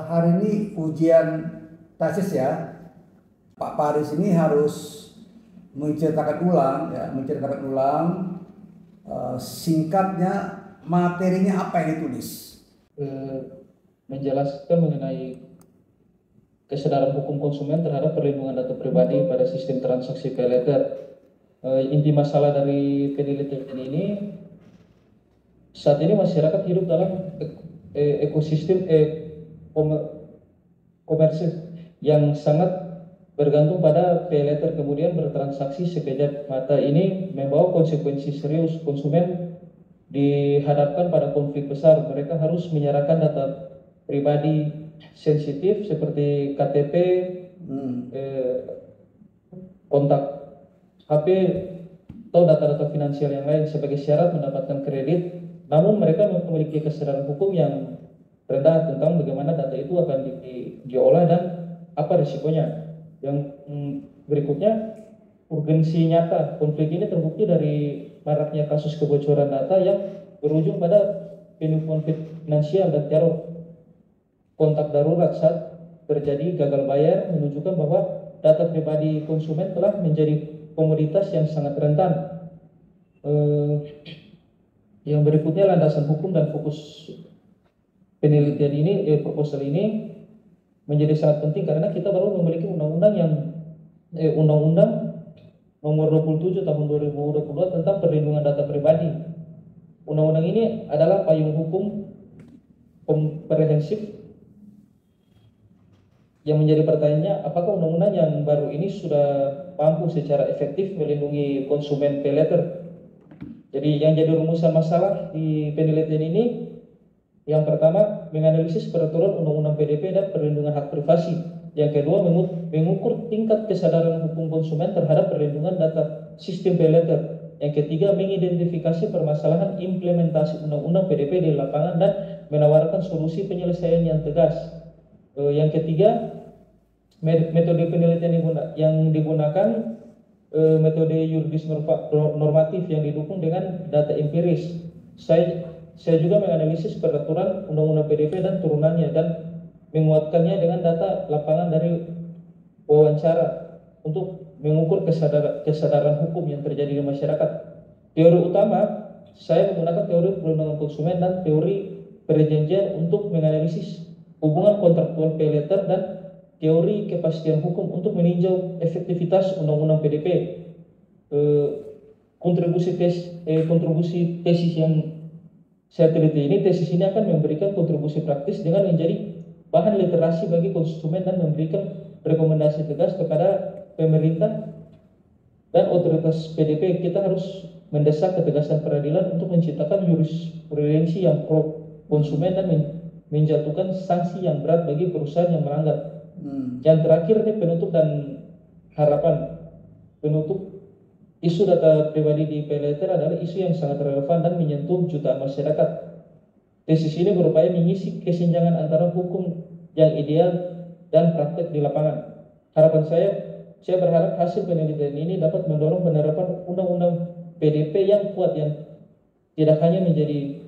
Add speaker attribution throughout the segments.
Speaker 1: hari ini ujian tesis ya. Pak Paris ini harus menceritakan ulang singkatnya materinya apa yang ditulis.
Speaker 2: Menjelaskan mengenai kesadaran hukum konsumen terhadap perlindungan data pribadi pada sistem transaksi pay letter. Inti masalah dari penelitian ini, saat ini masyarakat hidup dalam ekosistem komersil yang sangat bergantung pada pay letter, kemudian bertransaksi sekejap mata. Ini membawa konsekuensi serius. Konsumen dihadapkan pada konflik besar. Mereka harus menyerahkan data pribadi sensitif seperti KTP, kontak HP, atau data-data finansial yang lain sebagai syarat mendapatkan kredit. Namun mereka memiliki kesadaran hukum yang rendah tentang bagaimana data itu akan diolah dan apa risikonya. Yang berikutnya, urgensi nyata konflik ini terbukti dari maraknya kasus kebocoran data yang berujung pada penipuan finansial dan teror. Kontak darurat saat terjadi gagal bayar menunjukkan bahwa data pribadi konsumen telah menjadi komoditas yang sangat rentan. Yang berikutnya, landasan hukum dan fokus penelitian ini, proposal ini menjadi sangat penting karena kita baru memiliki undang-undang nomor 27 tahun 2022 tentang perlindungan data pribadi. Undang-undang ini adalah payung hukum komprehensif yang menjadi pertanyaannya, apakah undang-undang yang baru ini sudah mampu secara efektif melindungi konsumen pay letter? Jadi yang jadi rumusan masalah di penelitian ini, yang pertama, menganalisis peraturan undang-undang PDP dan perlindungan hak privasi. Yang kedua, mengukur tingkat kesadaran hukum konsumen terhadap perlindungan data sistem pay letter. Yang ketiga, mengidentifikasi permasalahan implementasi undang-undang PDP di lapangan dan menawarkan solusi penyelesaian yang tegas. Yang ketiga, metode penelitian yang digunakan metode yuridis normatif yang didukung dengan data empiris. Saya juga menganalisis peraturan undang-undang PDP dan turunannya dan menguatkannya dengan data lapangan dari wawancara untuk mengukur kesadaran hukum yang terjadi di masyarakat. Teori utama, saya menggunakan teori perlindungan konsumen dan teori perjanjian untuk menganalisis hubungan kontraktual pay letter dan teori kepastian hukum untuk meninjau efektivitas undang-undang PDP. Kontribusi tesis yang saya teliti ini, tesis ini akan memberikan kontribusi praktis dengan menjadi bahan literasi bagi konsumen dan memberikan rekomendasi tegas kepada pemerintah dan otoritas PDP. Kita harus mendesak ketegasan peradilan untuk menciptakan jurisprudensi yang pro konsumen dan menjatuhkan sanksi yang berat bagi perusahaan yang melanggar. Yang terakhir nih, penutup dan harapan. Penutup, isu data pribadi di pay letter adalah isu yang sangat relevan dan menyentuh jutaan masyarakat. Tesis ini berupaya mengisi kesenjangan antara hukum yang ideal dan praktek di lapangan. Harapan saya berharap hasil penelitian ini dapat mendorong penerapan undang-undang PDP yang kuat, yang tidak hanya menjadi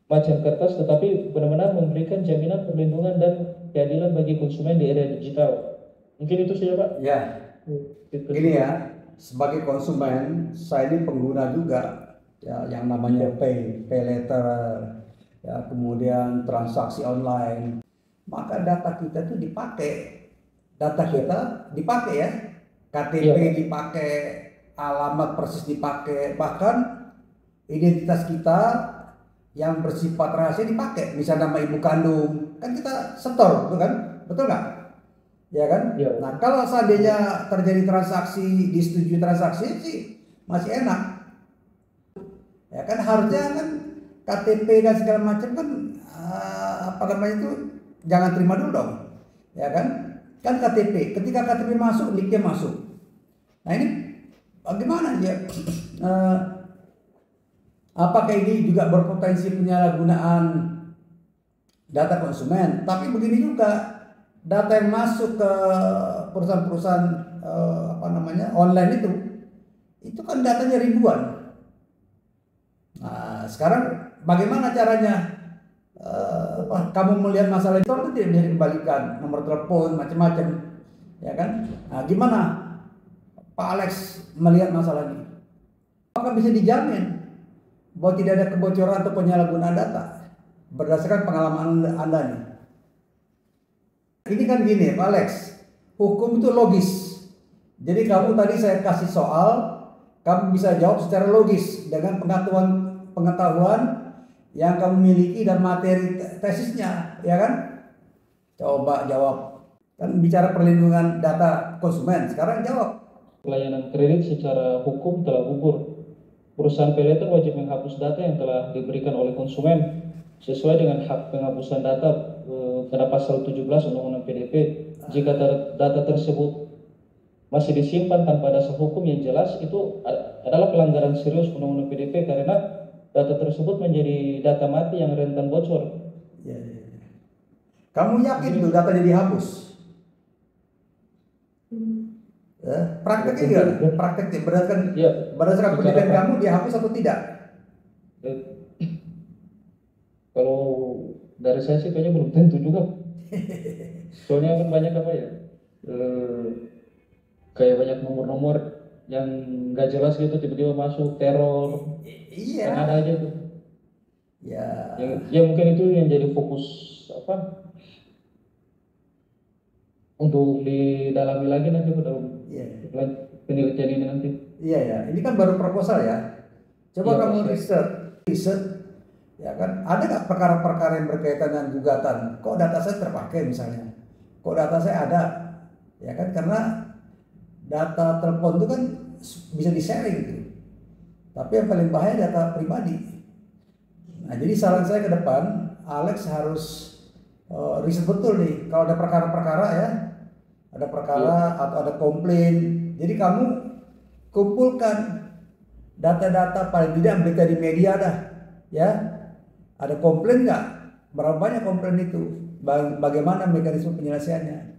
Speaker 2: macam kertas tetapi benar-benar memberikan jaminan perlindungan dan keadilan bagi konsumen di era digital. Mungkin itu saja, Pak.
Speaker 1: Ya, ini ya, sebagai konsumen saya ini pengguna juga ya, yang namanya pay letter ya, kemudian transaksi online, maka data kita itu dipakai ya, KTP dipakai, alamat persis dipakai, bahkan identitas kita yang bersifat rahasia dipakai, misalnya nama ibu kandung, kan kita setor, betul nggak? Ya kan?
Speaker 2: Ya.
Speaker 1: Nah, kalau seandainya terjadi transaksi, disetujui transaksi sih masih enak. Ya kan, harusnya kan KTP dan segala macam kan itu jangan terima dulu dong. Ya kan? Kan KTP, ketika KTP masuk, nicknya masuk. Nah, ini bagaimana ya? Apakah ini juga berpotensi penyalahgunaan data konsumen? Tapi begini juga, data yang masuk ke perusahaan-perusahaan online itu kan datanya ribuan. Nah, sekarang bagaimana caranya kamu melihat masalah itu tidak bisa dikembalikan, nomor telepon macam-macam, ya kan? Nah, gimana Pak Alex melihat masalah ini? Apakah bisa dijamin bahwa tidak ada kebocoran atau penyalahgunaan data berdasarkan pengalaman Anda nih? Ini kan gini, Pak Alex, hukum itu logis. Jadi kamu tadi saya kasih soal, kamu bisa jawab secara logis dengan pengetahuan yang kamu miliki dan materi tesisnya, ya kan? Coba jawab. Kan bicara perlindungan data konsumen, sekarang jawab.
Speaker 2: Pelayanan kredit secara hukum telah gugur. Perusahaan paylater wajib menghapus data yang telah diberikan oleh konsumen sesuai dengan hak penghapusan data pada pasal 17 Undang-Undang PDP. Jika data tersebut masih disimpan tanpa dasar hukum yang jelas, itu adalah pelanggaran serius Undang-Undang PDP karena data tersebut menjadi data mati yang rentan bocor.
Speaker 1: Ya. Kamu yakin tuh data jadi hapus? Prakteknya gimana? Prakteknya berdasarkan pendidikan kamu dia hapus atau tidak?
Speaker 2: Kalau dari saya sih kayaknya belum tentu juga. Soalnya kan banyak apa ya? Kayak banyak nomor-nomor yang nggak jelas gitu, tiba-tiba masuk teror.
Speaker 1: Iya.
Speaker 2: Kan ada aja tuh.
Speaker 1: Ya.
Speaker 2: Ya mungkin itu yang jadi fokus apa? Untuk didalami lagi nanti dalam penelitian ini nanti.
Speaker 1: Iya ya, ini kan baru proposal ya. Coba kamu riset, ya kan? Ada nggak perkara-perkara yang berkaitan dengan gugatan? Kok data saya terpakai misalnya? Kok data saya ada? Ya kan? Karena data telepon itu kan bisa di-sharing gitu. Tapi yang paling bahaya data pribadi. Nah, jadi saran saya ke depan, Alex harus riset betul nih. Kalau ada perkara-perkara ya, ada perkara atau ada komplain. Jadi kamu kumpulkan data-data paling tidak berita di media dah, ya. Ada komplain nggak? Berapa banyak komplain itu? Bagaimana mekanisme penyelesaiannya?